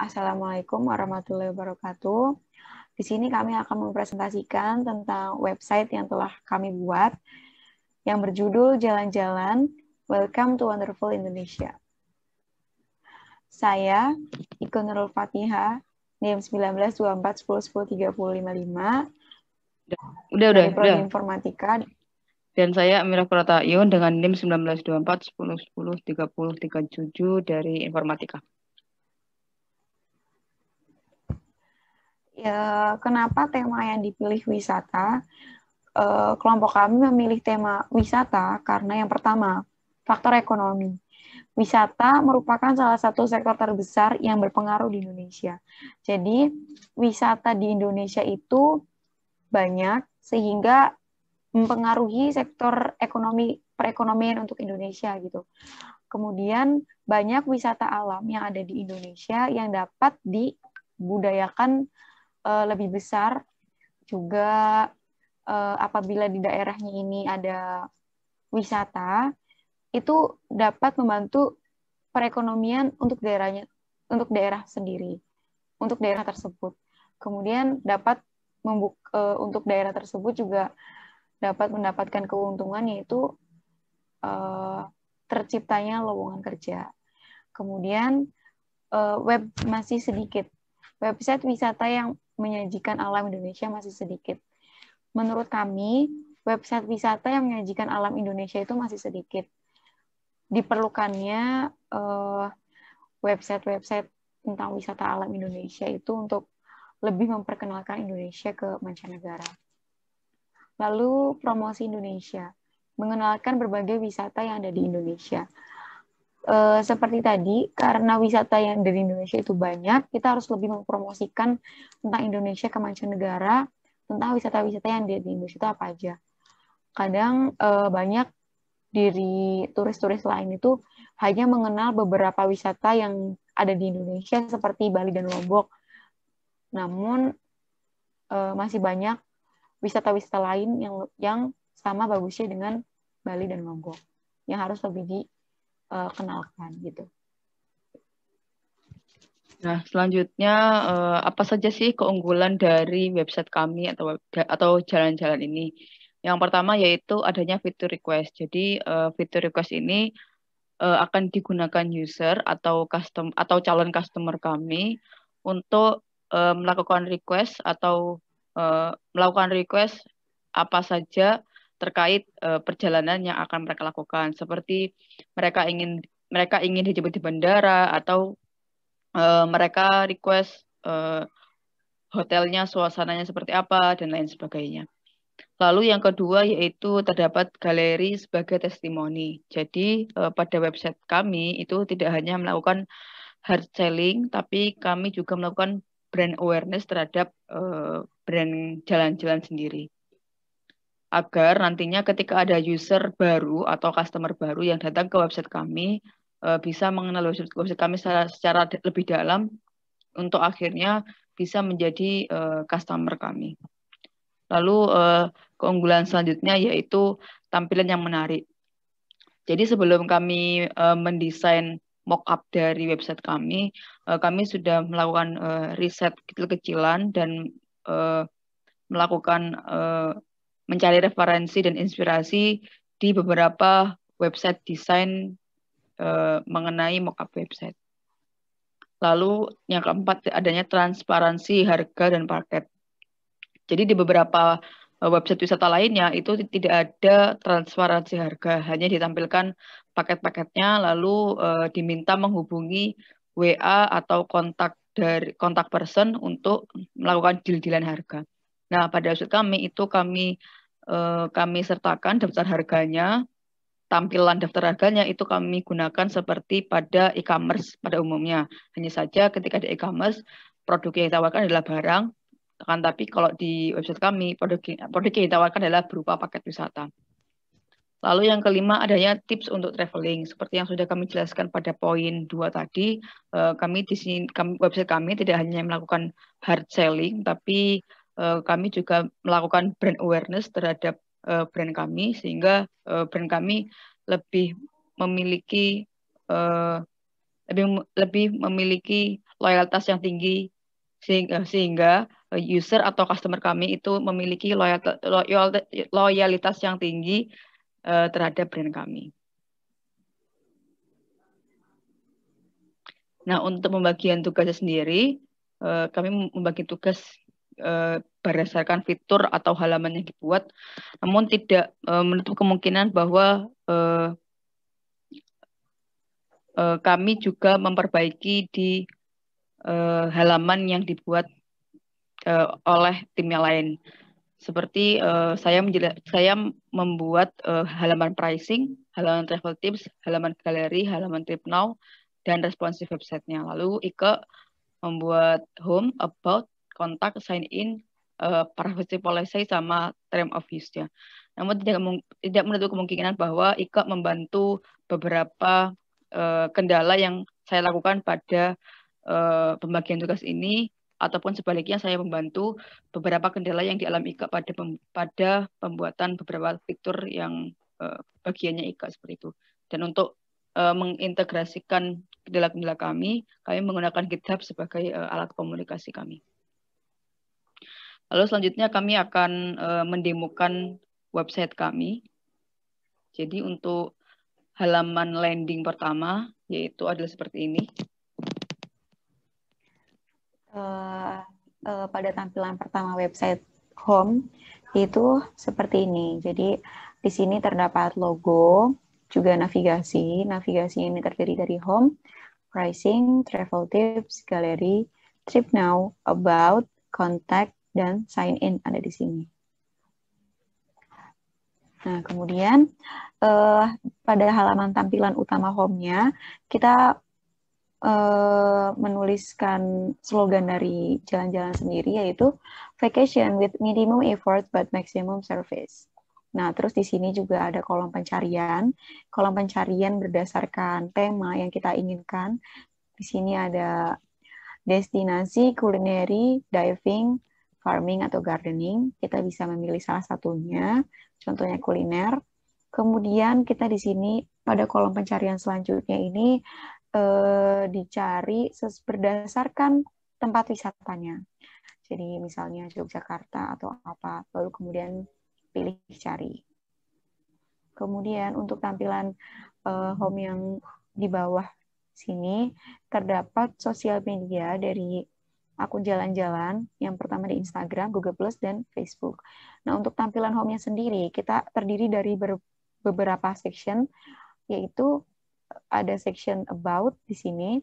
Assalamualaikum warahmatullahi wabarakatuh. Di sini kami akan mempresentasikan tentang website yang telah kami buat yang berjudul Jalan-Jalan Welcome to Wonderful Indonesia. Saya Iko Nurul Fatihah, NIM 192410103055 dari Prodi Informatika. Dan saya Amirah Pratayun dengan NIM 192410103037 dari Informatika. Ya, kenapa tema yang dipilih wisata? Kelompok kami memilih tema wisata karena yang pertama, faktor ekonomi. Wisata merupakan salah satu sektor terbesar yang berpengaruh di Indonesia. Jadi, wisata di Indonesia itu banyak sehingga mempengaruhi sektor perekonomian untuk Indonesia gitu. Kemudian banyak wisata alam yang ada di Indonesia yang dapat dibudayakan lebih besar. Juga apabila di daerahnya ini ada wisata, itu dapat membantu perekonomian untuk daerah sendiri, untuk daerah tersebut. Kemudian dapat untuk daerah tersebut juga dapat mendapatkan keuntungan, yaitu terciptanya lowongan kerja. Kemudian web masih sedikit. Website wisata yang menyajikan alam Indonesia masih sedikit. Menurut kami, website wisata yang menyajikan alam Indonesia itu masih sedikit. Diperlukannya website-website tentang wisata alam Indonesia itu untuk lebih memperkenalkan Indonesia ke mancanegara. Lalu promosi Indonesia, mengenalkan berbagai wisata yang ada di Indonesia. Seperti tadi, karena wisata yang dari Indonesia itu banyak, kita harus lebih mempromosikan tentang Indonesia ke mancanegara, tentang wisata-wisata yang ada di Indonesia itu apa aja. Kadang banyak dari turis-turis lain itu hanya mengenal beberapa wisata yang ada di Indonesia seperti Bali dan Lombok. Namun masih banyak wisata-wisata lain yang sama bagusnya dengan Bali dan Lombok, yang harus lebih dikenalkan gitu. Nah, selanjutnya apa saja sih keunggulan dari website kami atau jalan-jalan ini? Yang pertama yaitu adanya fitur request. Jadi fitur request ini akan digunakan user atau calon customer kami untuk melakukan request atau melakukan request apa saja terkait perjalanan yang akan mereka lakukan. Seperti mereka ingin dijemput di bandara, atau mereka request hotelnya, suasananya seperti apa, dan lain sebagainya. Lalu yang kedua yaitu terdapat galeri sebagai testimoni. Jadi pada website kami itu tidak hanya melakukan hard selling, tapi kami juga melakukan brand awareness terhadap brand jalan-jalan sendiri. Agar nantinya ketika ada user baru atau customer baru yang datang ke website kami, bisa mengenal website kami secara lebih dalam untuk akhirnya bisa menjadi customer kami. Lalu keunggulan selanjutnya yaitu tampilan yang menarik. Jadi sebelum kami mendesain mock-up dari website kami sudah melakukan riset kecil-kecilan dan melakukan mencari referensi dan inspirasi di beberapa website desain mengenai mock-up website. Lalu yang keempat adanya transparansi harga dan paket. Jadi di beberapa website wisata lainnya itu tidak ada transparansi harga, hanya ditampilkan paket-paketnya, lalu diminta menghubungi WA atau kontak person untuk melakukan deal-dealan harga. Nah, pada website kami itu kami sertakan daftar harganya, tampilan daftar harganya itu kami gunakan seperti pada e-commerce pada umumnya. Hanya saja ketika di e-commerce produk yang ditawarkan adalah barang, tapi kalau di website kami produk yang ditawarkan adalah berupa paket wisata. Lalu yang kelima adanya tips untuk traveling. Seperti yang sudah kami jelaskan pada poin 2 tadi, website kami tidak hanya melakukan hard selling, tapi kami juga melakukan brand awareness terhadap brand kami, sehingga brand kami lebih memiliki lebih memiliki loyalitas yang tinggi, sehingga user atau customer kami itu memiliki loyalitas yang tinggi terhadap brand kami. Nah, untuk pembagian tugasnya sendiri, kami membagi tugas berdasarkan fitur atau halaman yang dibuat, namun tidak menutup kemungkinan bahwa kami juga memperbaiki di halaman yang dibuat oleh tim yang lain. Seperti saya membuat halaman pricing, halaman travel tips, halaman galeri, halaman trip now, dan responsif websitenya. Lalu Ike membuat home, about, kontak, sign in, privacy policy, sama term of use-nya. Namun tidak menutup kemungkinan bahwa Ike membantu beberapa kendala yang saya lakukan pada pembagian tugas ini, ataupun sebaliknya saya membantu beberapa kendala yang dialami Ika pada pembuatan beberapa fitur yang bagiannya Ika seperti itu. Dan untuk mengintegrasikan kendala-kendala kami menggunakan GitHub sebagai alat komunikasi kami. Lalu selanjutnya kami akan mendemokan website kami. Jadi untuk halaman landing pertama yaitu adalah seperti ini. Pada tampilan pertama website home itu seperti ini. Jadi di sini terdapat logo, juga navigasi. Navigasi ini terdiri dari home, pricing, travel tips, galeri, trip now, about, contact, dan sign in ada di sini. Nah, kemudian pada halaman tampilan utama home-nya kita menuliskan slogan dari jalan-jalan sendiri, yaitu vacation with minimum effort but maximum service. Nah, terus di sini juga ada kolom pencarian. Kolom pencarian berdasarkan tema yang kita inginkan. Di sini ada destinasi, kulineri, diving, farming, atau gardening. Kita bisa memilih salah satunya, contohnya kuliner. Kemudian kita di sini pada kolom pencarian selanjutnya ini dicari berdasarkan tempat wisatanya. Jadi misalnya Yogyakarta atau apa, lalu kemudian pilih cari. Kemudian untuk tampilan home yang di bawah sini terdapat sosial media dari akun jalan-jalan, yang pertama di Instagram, Google+, dan Facebook. Nah, untuk tampilan home-nya sendiri, kita terdiri dari beberapa section, yaitu ada section about di sini,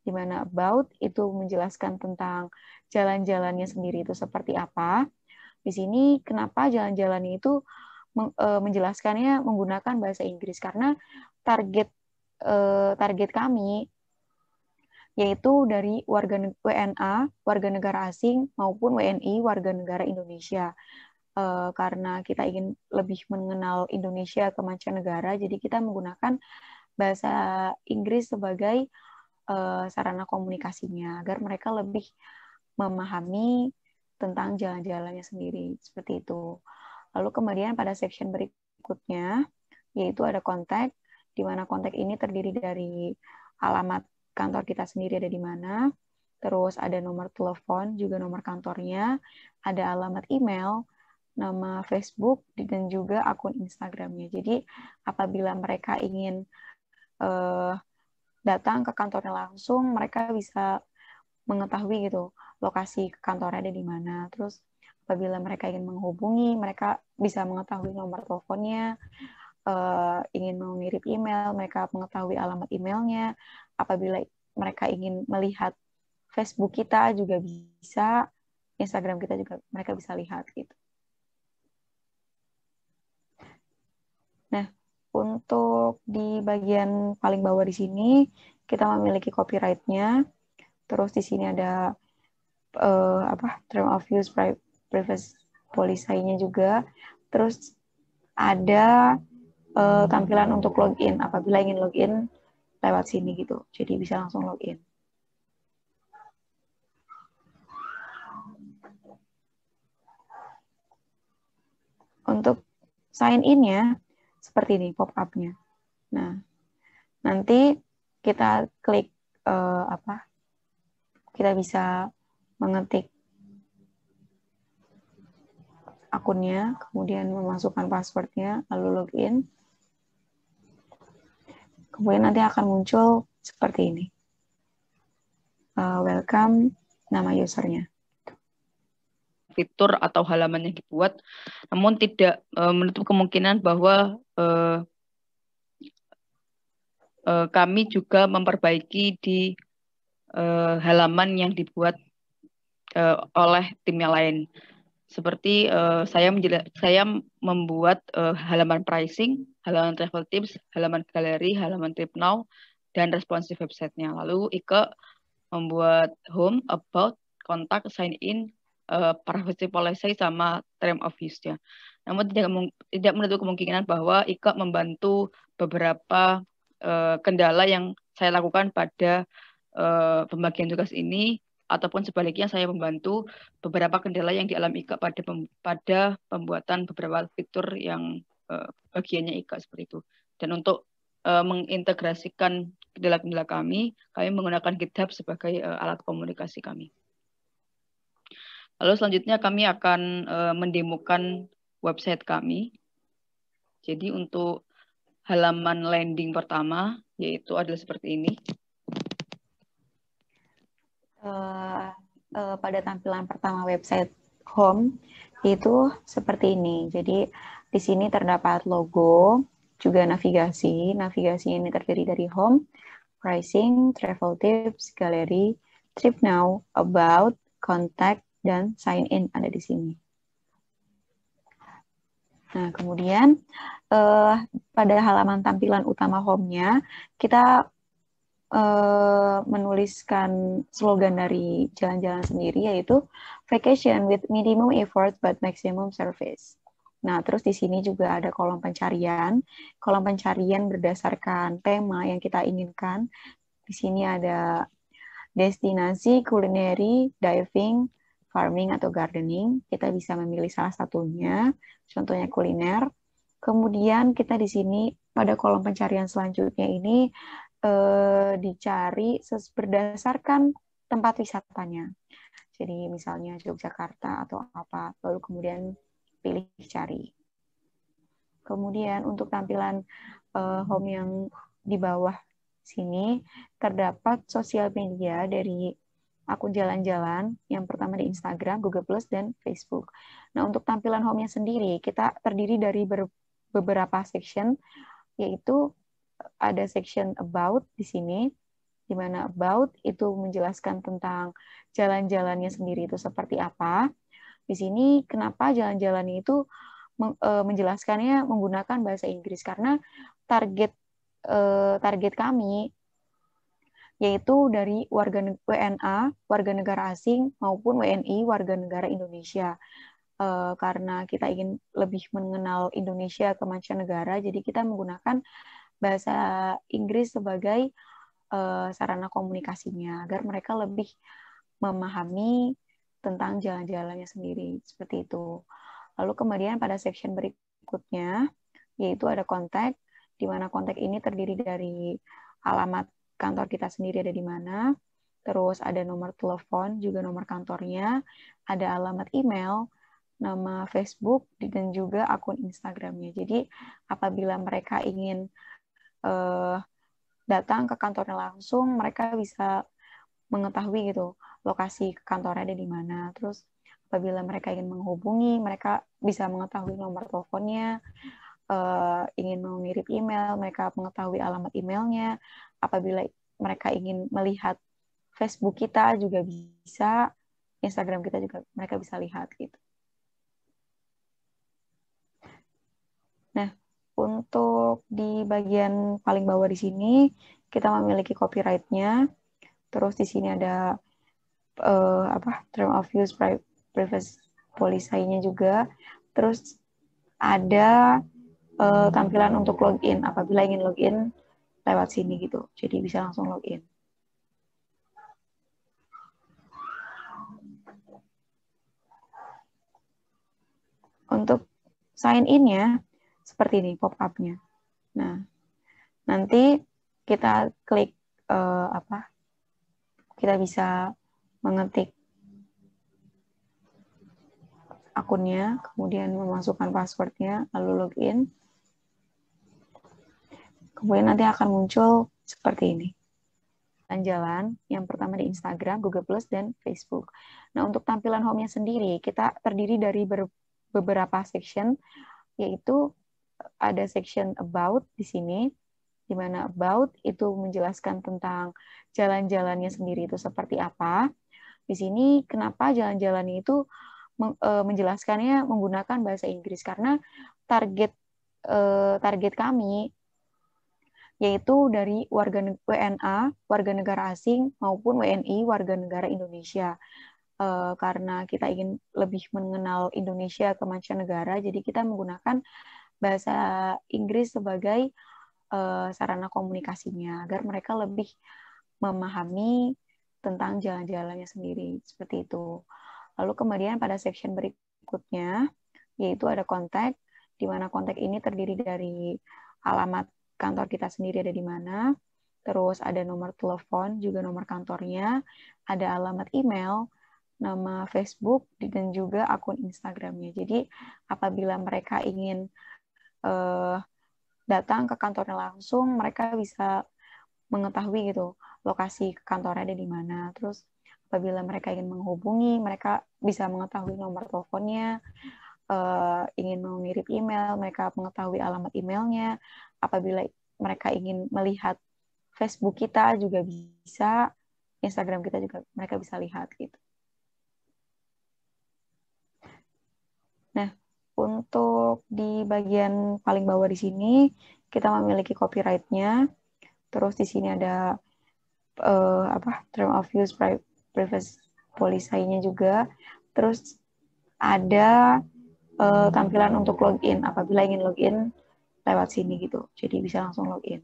di mana about itu menjelaskan tentang jalan-jalannya sendiri itu seperti apa. Di sini kenapa jalan-jalannya itu menjelaskannya menggunakan bahasa Inggris, karena target kami yaitu dari WNA, warga negara asing, maupun WNI, warga negara Indonesia. Karena kita ingin lebih mengenal Indonesia ke mancanegara, jadi kita menggunakan bahasa Inggris sebagai sarana komunikasinya, agar mereka lebih memahami tentang jalan-jalannya sendiri, seperti itu. Lalu kemudian pada section berikutnya, yaitu ada kontak, di mana kontak ini terdiri dari alamat kantor kita sendiri ada di mana, terus ada nomor telepon, juga nomor kantornya, ada alamat email, nama Facebook, dan juga akun Instagramnya. Jadi apabila mereka ingin datang ke kantornya langsung, mereka bisa mengetahui gitu lokasi kantornya ada di mana. Terus apabila mereka ingin menghubungi, mereka bisa mengetahui nomor teleponnya. Ingin mengirim email, mereka mengetahui alamat emailnya. Apabila mereka ingin melihat Facebook kita juga bisa, Instagram kita juga mereka bisa lihat gitu. Nah, untuk di bagian paling bawah di sini kita memiliki copyright-nya. Terus di sini ada term of use, privacy policy-nya juga. Terus ada tampilan untuk login apabila ingin login lewat sini gitu. Jadi bisa langsung login. Untuk sign in-nya seperti ini pop up-nya. Nah, nanti kita klik kita bisa mengetik akunnya, kemudian memasukkan passwordnya, lalu login. Kemudian nanti akan muncul seperti ini. Welcome, nama usernya. Fitur atau halaman yang dibuat, namun tidak menutup kemungkinan bahwa kami juga memperbaiki di halaman yang dibuat oleh tim yang lain. Seperti saya membuat halaman pricing, halaman travel tips, halaman galeri, halaman trip now, dan responsive website-nya. Lalu Ike membuat home, about, kontak, sign in, privacy policy, sama term of use-nya. Namun tidak menutup kemungkinan bahwa Ike membantu beberapa kendala yang saya lakukan pada pembagian tugas ini, ataupun sebaliknya saya membantu beberapa kendala yang dialami Ika pada pembuatan beberapa fitur yang bagiannya Ika seperti itu. Dan untuk mengintegrasikan kendala-kendala kami menggunakan GitHub sebagai alat komunikasi kami. Lalu selanjutnya kami akan mendemokan website kami. Jadi untuk halaman landing pertama yaitu adalah seperti ini. Pada tampilan pertama website home itu seperti ini. Jadi di sini terdapat logo, juga navigasi. Navigasi ini terdiri dari home, pricing, travel tips, galeri, trip now, about, contact, dan sign in ada di sini. Nah, kemudian pada halaman tampilan utama home-nya kita menuliskan slogan dari jalan-jalan sendiri, yaitu vacation with minimum effort but maximum service. Nah, terus di sini juga ada kolom pencarian. Kolom pencarian berdasarkan tema yang kita inginkan. Di sini ada destinasi, kulineri, diving, farming, atau gardening. Kita bisa memilih salah satunya, contohnya kuliner. Kemudian kita di sini pada kolom pencarian selanjutnya ini dicari berdasarkan tempat wisatanya. Jadi misalnya Yogyakarta atau apa, lalu kemudian pilih cari. Kemudian untuk tampilan home yang di bawah sini terdapat sosial media dari akun jalan-jalan, yang pertama di Instagram, Google+, dan Facebook. Nah, untuk tampilan home-nya sendiri, kita terdiri dari beberapa section, yaitu ada section about di sini, di mana about itu menjelaskan tentang jalan-jalannya sendiri itu seperti apa. Di sini kenapa jalan-jalannya itu menjelaskannya menggunakan bahasa Inggris, karena target kami yaitu dari WNA, warga negara asing, maupun WNI, warga negara Indonesia. Karena kita ingin lebih mengenal Indonesia ke mancanegara, jadi kita menggunakan bahasa Inggris sebagai sarana komunikasinya, agar mereka lebih memahami tentang jalan-jalannya sendiri, seperti itu. Lalu kemudian pada section berikutnya, yaitu ada kontak, di mana kontak ini terdiri dari alamat kantor kita sendiri ada di mana, terus ada nomor telepon, juga nomor kantornya, ada alamat email, nama Facebook, dan juga akun Instagramnya. Jadi apabila mereka ingin datang ke kantornya langsung, mereka bisa mengetahui gitu lokasi kantornya ada di mana. Terus apabila mereka ingin menghubungi, mereka bisa mengetahui nomor teleponnya. Ingin mengirim email, mereka mengetahui alamat emailnya. Apabila mereka ingin melihat Facebook kita juga bisa, Instagram kita juga mereka bisa lihat gitu. Nah, untuk di bagian paling bawah di sini kita memiliki copyright-nya. Terus di sini ada term of use, privacy policy-nya juga. Terus ada tampilan untuk login apabila ingin login lewat sini gitu. Jadi bisa langsung login. Untuk sign in-nya seperti ini pop-up-nya. Nah, nanti kita klik kita bisa mengetik akunnya, kemudian memasukkan passwordnya, lalu login. Kemudian nanti akan muncul seperti ini. Jalan yang pertama di Instagram, Google+, dan Facebook. Nah, untuk tampilan home-nya sendiri, kita terdiri dari beberapa section, yaitu ada section About di sini, di mana About itu menjelaskan tentang jalan-jalannya sendiri itu seperti apa. Di sini kenapa jalan-jalannya itu menjelaskannya menggunakan bahasa Inggris, karena target kami yaitu dari WNA, warga negara asing, maupun WNI, warga negara Indonesia. Karena kita ingin lebih mengenal Indonesia ke mancanegara, jadi kita menggunakan bahasa Inggris sebagai sarana komunikasinya, agar mereka lebih memahami tentang jalan-jalannya sendiri, seperti itu. Lalu kemudian pada section berikutnya, yaitu ada kontak, di mana kontak ini terdiri dari alamat kantor kita sendiri ada di mana, terus ada nomor telepon, juga nomor kantornya, ada alamat email, nama Facebook, dan juga akun Instagramnya. Jadi apabila mereka ingin datang ke kantornya langsung, mereka bisa mengetahui gitu lokasi kantornya ada di mana. Terus apabila mereka ingin menghubungi, mereka bisa mengetahui nomor teleponnya, ingin mengirim email, mereka mengetahui alamat emailnya. Apabila mereka ingin melihat Facebook kita juga bisa, Instagram kita juga mereka bisa lihat gitu. Nah, untuk di bagian paling bawah di sini kita memiliki copyright-nya. Terus di sini ada term of use, privacy policy-nya juga. Terus ada tampilan untuk login apabila ingin login lewat sini gitu. Jadi bisa langsung login.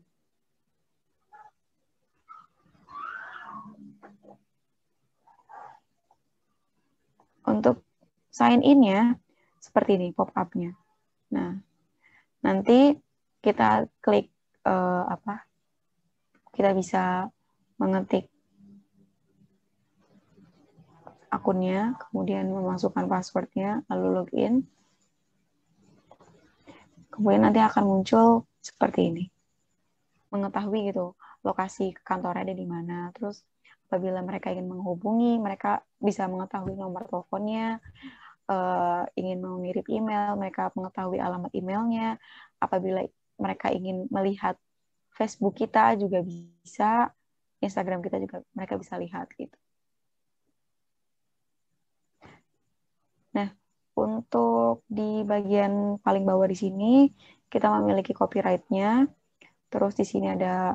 Untuk sign in-nya seperti ini pop-up-nya. Nah, nanti kita klik kita bisa mengetik akunnya, kemudian memasukkan passwordnya, lalu login. Kemudian nanti akan muncul seperti ini. Mengetahui gitu lokasi kantornya ada di mana. Terus apabila mereka ingin menghubungi, mereka bisa mengetahui nomor teleponnya, ingin mengirim email, mereka mengetahui alamat emailnya. Apabila mereka ingin melihat Facebook kita juga bisa, Instagram kita juga mereka bisa lihat gitu. Nah, untuk di bagian paling bawah di sini kita memiliki copyright-nya. Terus di sini ada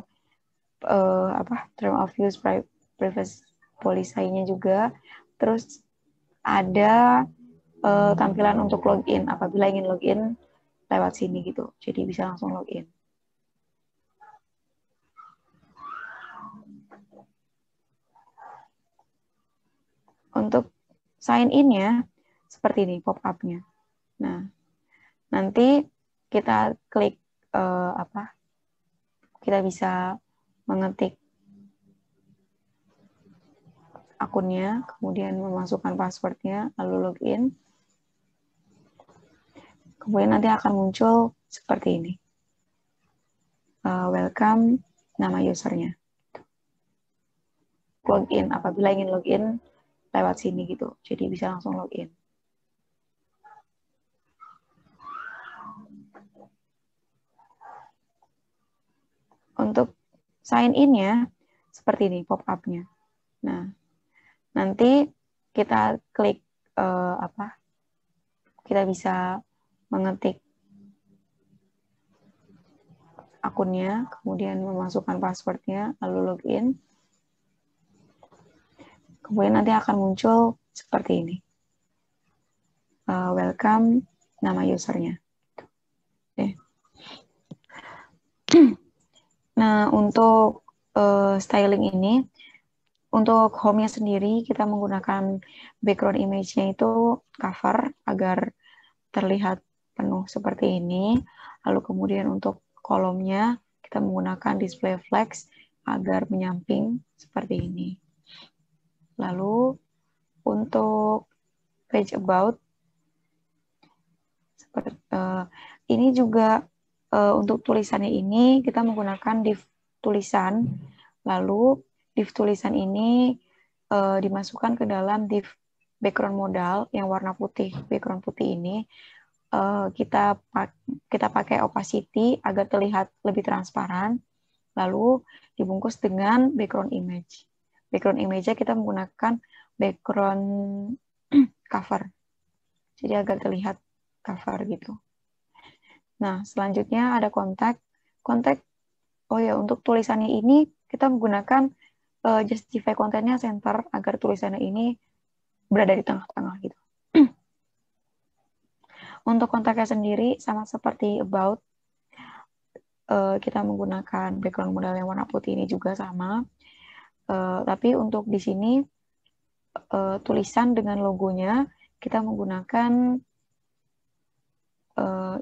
term of use, privacy policy-nya juga. Terus ada tampilan untuk login apabila ingin login lewat sini gitu. Jadi bisa langsung login. Untuk sign in-nya seperti ini pop-up-nya. Nah, nanti kita klik kita bisa mengetik akunnya, kemudian memasukkan passwordnya, lalu login. Kemudian nanti akan muncul seperti ini. Welcome, nama usernya. Login, apabila ingin login lewat sini gitu. Jadi bisa langsung login. Untuk sign in-nya seperti ini pop-up-nya. Nah, nanti kita klik kita bisa mengetik akunnya, kemudian memasukkan passwordnya, lalu login. Kemudian nanti akan muncul seperti ini. Welcome, nama usernya. Oke. Nah, untuk styling ini, untuk home-nya sendiri, kita menggunakan background image-nya itu cover agar terlihat penuh seperti ini. Lalu kemudian untuk kolomnya, kita menggunakan display flex agar menyamping seperti ini. Lalu untuk page about, ini juga untuk tulisannya ini kita menggunakan div tulisan. Lalu div tulisan ini dimasukkan ke dalam div background modal yang warna putih. Background putih ini kita pakai opacity agar terlihat lebih transparan. Lalu dibungkus dengan background image. Background image-nya kita menggunakan background cover. Jadi agar terlihat cover gitu. Nah, selanjutnya ada kontak. Kontak, oh ya, untuk tulisannya ini kita menggunakan justify kontennya center agar tulisannya ini berada di tengah-tengah gitu. Untuk kontaknya sendiri sama seperti about, kita menggunakan background modal yang warna putih ini juga sama. Tapi untuk di sini tulisan dengan logonya kita menggunakan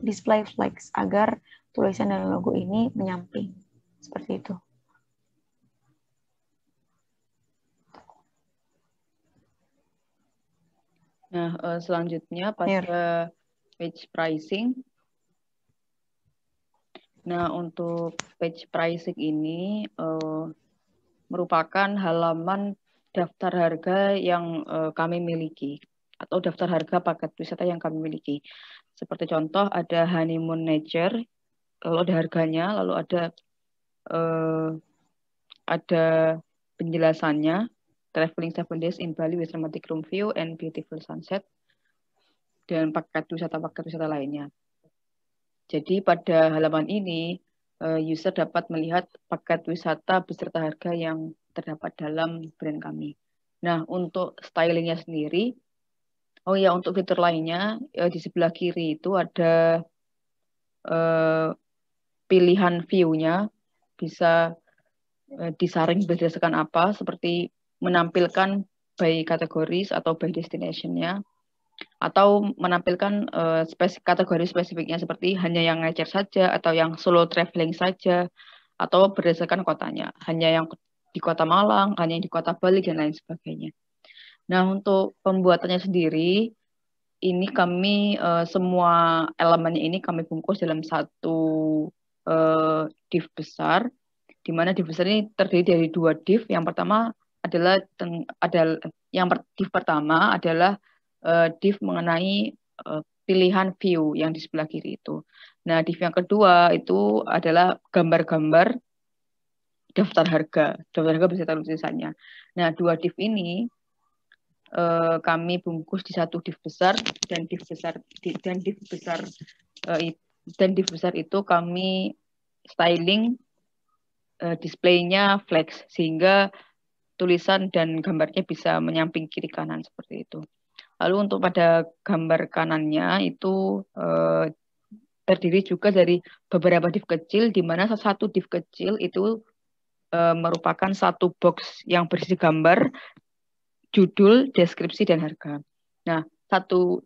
display flex agar tulisan dan logo ini menyamping. Seperti itu. Nah, selanjutnya pada page pricing. Nah, untuk page pricing ini merupakan halaman daftar harga yang kami miliki atau daftar harga paket wisata yang kami miliki. Seperti contoh ada honeymoon nature, lalu ada harganya, lalu ada penjelasannya, traveling 7 days in Bali with dramatic room view and beautiful sunset, dan paket wisata lainnya. Jadi pada halaman ini, user dapat melihat paket wisata beserta harga yang terdapat dalam brand kami. Nah, untuk stylingnya sendiri, oh ya, untuk fitur lainnya, di sebelah kiri itu ada pilihan view-nya, bisa disaring berdasarkan apa, seperti menampilkan by kategoris atau by destination-nya, atau menampilkan kategori spesifiknya seperti hanya yang ngecer saja, atau yang solo traveling saja, atau berdasarkan kotanya, hanya yang di kota Malang, hanya yang di kota Bali, dan lain sebagainya. Nah, untuk pembuatannya sendiri, ini kami semua elemennya ini kami bungkus dalam satu div besar, di mana div besar ini terdiri dari 2 div. Yang pertama adalah div pertama adalah div mengenai pilihan view yang di sebelah kiri itu. Nah, div yang kedua itu adalah gambar-gambar daftar harga beserta tulisannya. Nah, 2 div ini kami bungkus di satu div besar, dan div besar itu kami styling displaynya flex sehingga tulisan dan gambarnya bisa menyamping kiri kanan seperti itu. Lalu untuk pada gambar kanannya itu terdiri juga dari beberapa div kecil, di mana satu div kecil itu merupakan satu box yang berisi gambar, judul, deskripsi, dan harga. Nah, satu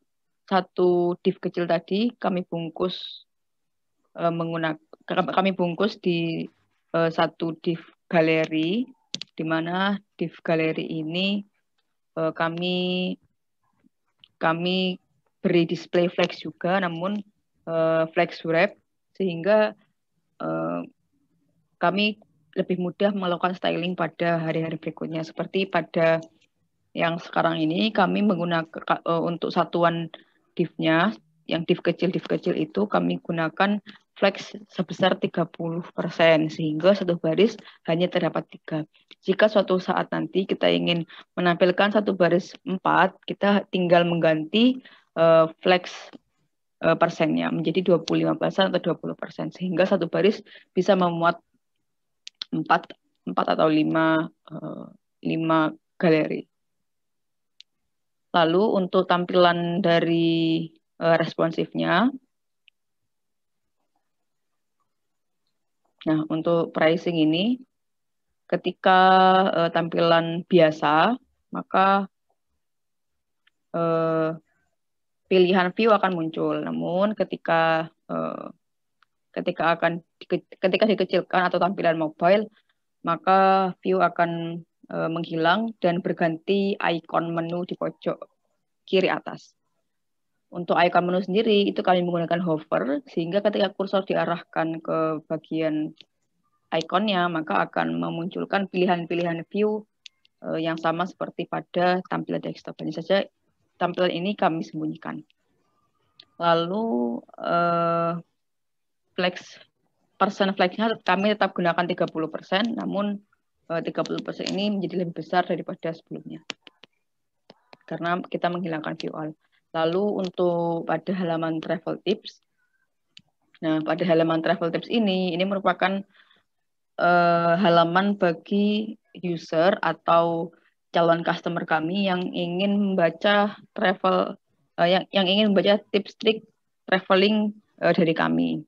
div kecil tadi kami bungkus di satu div galeri, di mana div galeri ini kami beri display flex juga, namun flex wrap, sehingga kami lebih mudah melakukan styling pada hari-hari berikutnya. Seperti pada yang sekarang ini kami menggunakan untuk satuan div-nya, yang div kecil itu kami gunakan flex sebesar 30%, sehingga satu baris hanya terdapat 3. Jika suatu saat nanti kita ingin menampilkan satu baris 4, kita tinggal mengganti flex persennya menjadi 25% atau 20%, sehingga satu baris bisa memuat 4 atau 5 galeri. Lalu untuk tampilan dari responsifnya, nah untuk pricing ini, ketika tampilan biasa, maka pilihan view akan muncul. Namun ketika dikecilkan atau tampilan mobile, maka view akan menghilang dan berganti ikon menu di pojok kiri atas. Untuk ikon menu sendiri itu kami menggunakan hover, sehingga ketika kursor diarahkan ke bagian ikonnya, maka akan memunculkan pilihan-pilihan view yang sama seperti pada tampilan desktop. Hanya saja tampilan ini kami sembunyikan. Lalu persen flexnya kami tetap gunakan 30%, namun 30% ini menjadi lebih besar daripada sebelumnya. Karena kita menghilangkan view all. Lalu untuk pada halaman travel tips, nah pada halaman travel tips ini merupakan halaman bagi user atau calon customer kami yang ingin membaca travel, yang ingin membaca tips trik traveling dari kami.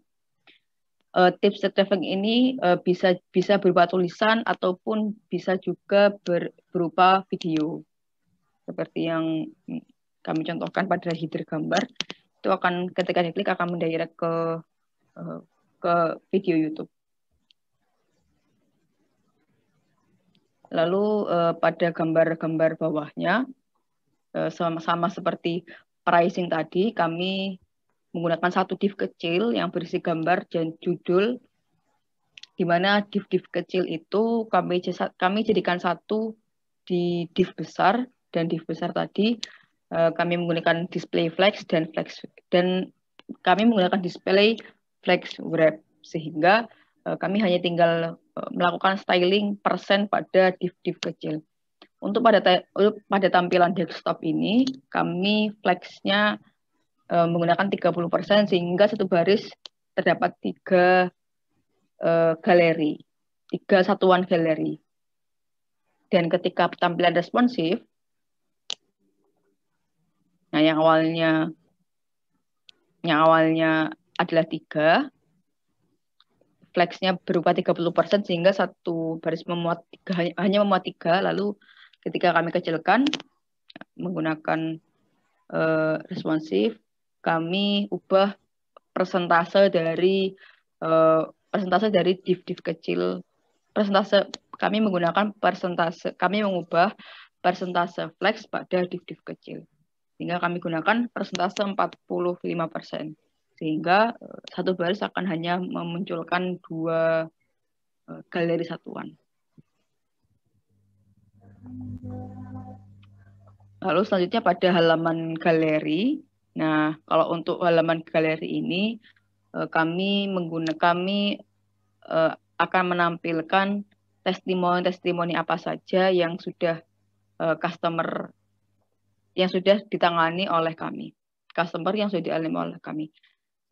Tips traveling ini bisa berupa tulisan ataupun bisa juga berupa video. Seperti yang kami contohkan pada header gambar, itu akan ketika diklik akan mendirect ke video YouTube. Lalu pada gambar-gambar bawahnya, sama seperti pricing tadi, kami menggunakan satu div kecil yang berisi gambar dan judul, di mana div-div kecil itu kami jadikan satu di div besar, dan div besar tadi kami menggunakan display flex dan kami menggunakan display flex wrap, sehingga kami hanya tinggal melakukan styling persen pada div-div kecil. Untuk pada tampilan desktop ini, kami flexnya menggunakan 30%, sehingga satu baris terdapat 3 galeri, 3 satuan galeri. Dan ketika tampilan responsif, nah yang awalnya adalah 3, flexnya berupa 30%, sehingga satu baris hanya memuat 3. Lalu ketika kami kecilkan menggunakan responsif, kami ubah persentase dari div-div kecil. Kami mengubah persentase flex pada div-div kecil, sehingga kami gunakan persentase 45%, sehingga satu baris akan hanya memunculkan 2 galeri satuan. Lalu selanjutnya pada halaman galeri. Nah, kalau untuk halaman galeri ini kami akan menampilkan testimoni apa saja yang sudah ditangani oleh kami. Customer yang sudah dialami oleh kami.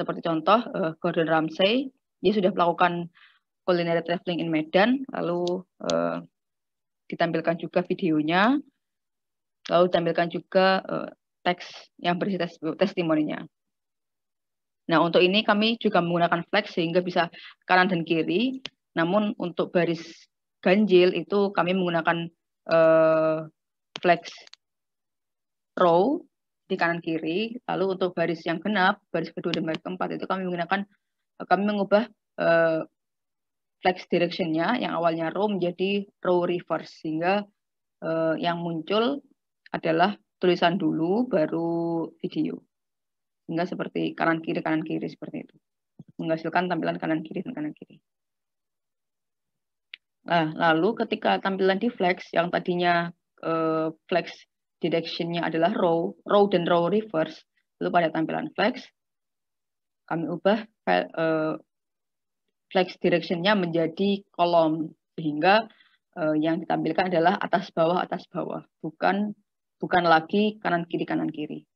Seperti contoh Gordon Ramsay, dia sudah melakukan culinary traveling in Medan, lalu ditampilkan juga videonya, lalu ditampilkan juga teks yang berisi testimoninya. Nah, untuk ini kami juga menggunakan flex sehingga bisa kanan dan kiri. Namun untuk baris ganjil itu kami menggunakan flex row di kanan kiri. Lalu untuk baris yang genap, baris kedua dan baris keempat itu kami mengubah flex direction-nya yang awalnya row menjadi row reverse, sehingga yang muncul adalah tulisan dulu baru video. Hingga seperti kanan kiri seperti itu, menghasilkan tampilan kanan kiri dan kanan kiri. Nah, lalu ketika tampilan di flex yang tadinya flex direction-nya adalah row dan row reverse, lalu pada tampilan flex kami ubah flex direction-nya menjadi kolom, sehingga yang ditampilkan adalah atas bawah, bukan lagi kanan kiri.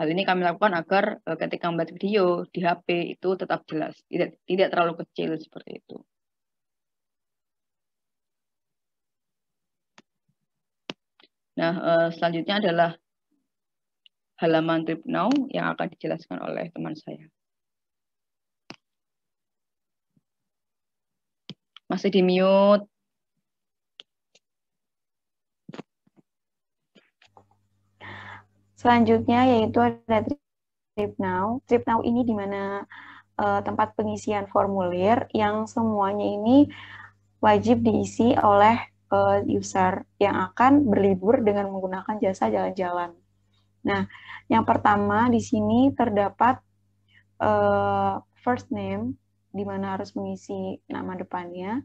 Hal ini kami lakukan agar ketika membuat video di HP itu tetap jelas, tidak terlalu kecil seperti itu. Nah, selanjutnya adalah halaman Trip Now yang akan dijelaskan oleh teman saya. Masih di mute. Selanjutnya yaitu ada Trip Now. Trip Now ini di mana tempat pengisian formulir yang semuanya ini wajib diisi oleh user yang akan berlibur dengan menggunakan jasa jalan-jalan. Nah, yang pertama di sini terdapat first name, di mana harus mengisi nama depannya,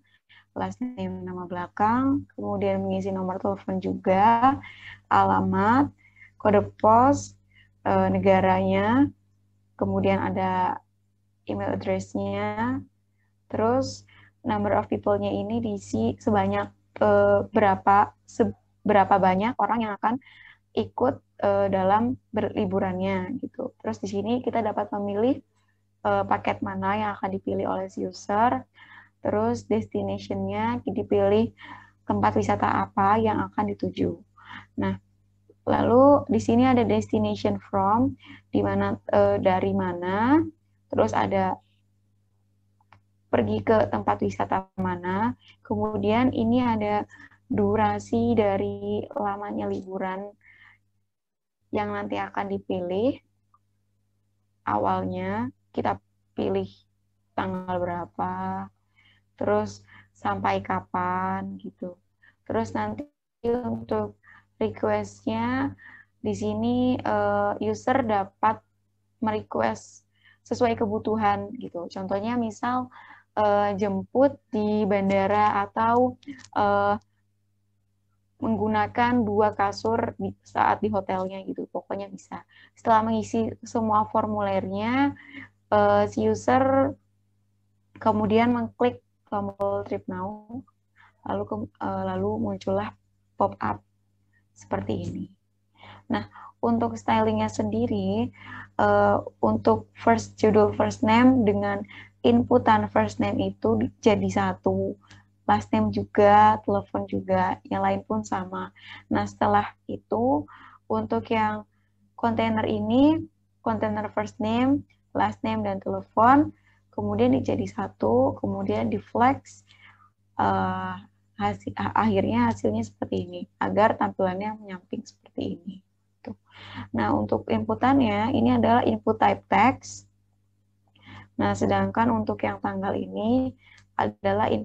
last name nama belakang, kemudian mengisi nomor telepon juga, alamat, kode pos, negaranya, kemudian ada email address-nya, terus number of people-nya ini diisi sebanyak berapa banyak orang yang akan ikut dalam berliburannya gitu. Terus di sini kita dapat memilih paket mana yang akan dipilih oleh si user, terus destination-nya dipilih tempat wisata apa yang akan dituju. Nah, lalu di sini ada destination from, di mana dari mana, terus ada pergi ke tempat wisata mana, kemudian ini ada durasi dari lamanya liburan yang nanti akan dipilih. Awalnya kita pilih tanggal berapa, terus sampai kapan gitu. Terus nanti untuk request-nya di sini user dapat merequest sesuai kebutuhan gitu. Contohnya misal jemput di bandara atau menggunakan 2 kasur saat di hotelnya gitu. Pokoknya bisa. Setelah mengisi semua formulirnya, si user kemudian mengklik tombol Trip Now, lalu muncullah pop-up seperti ini. Nah, untuk stylingnya sendiri, untuk judul first name dengan inputan first name itu jadi satu, last name juga, telepon juga, yang lain pun sama. Nah, setelah itu, untuk yang kontainer ini, kontainer first name, last name, dan telepon, kemudian dijadi satu, kemudian di flex, akhirnya hasilnya seperti ini, agar tampilannya menyamping seperti ini. Nah, untuk inputannya, ini adalah input type text. Nah, sedangkan untuk yang tanggal ini adalah input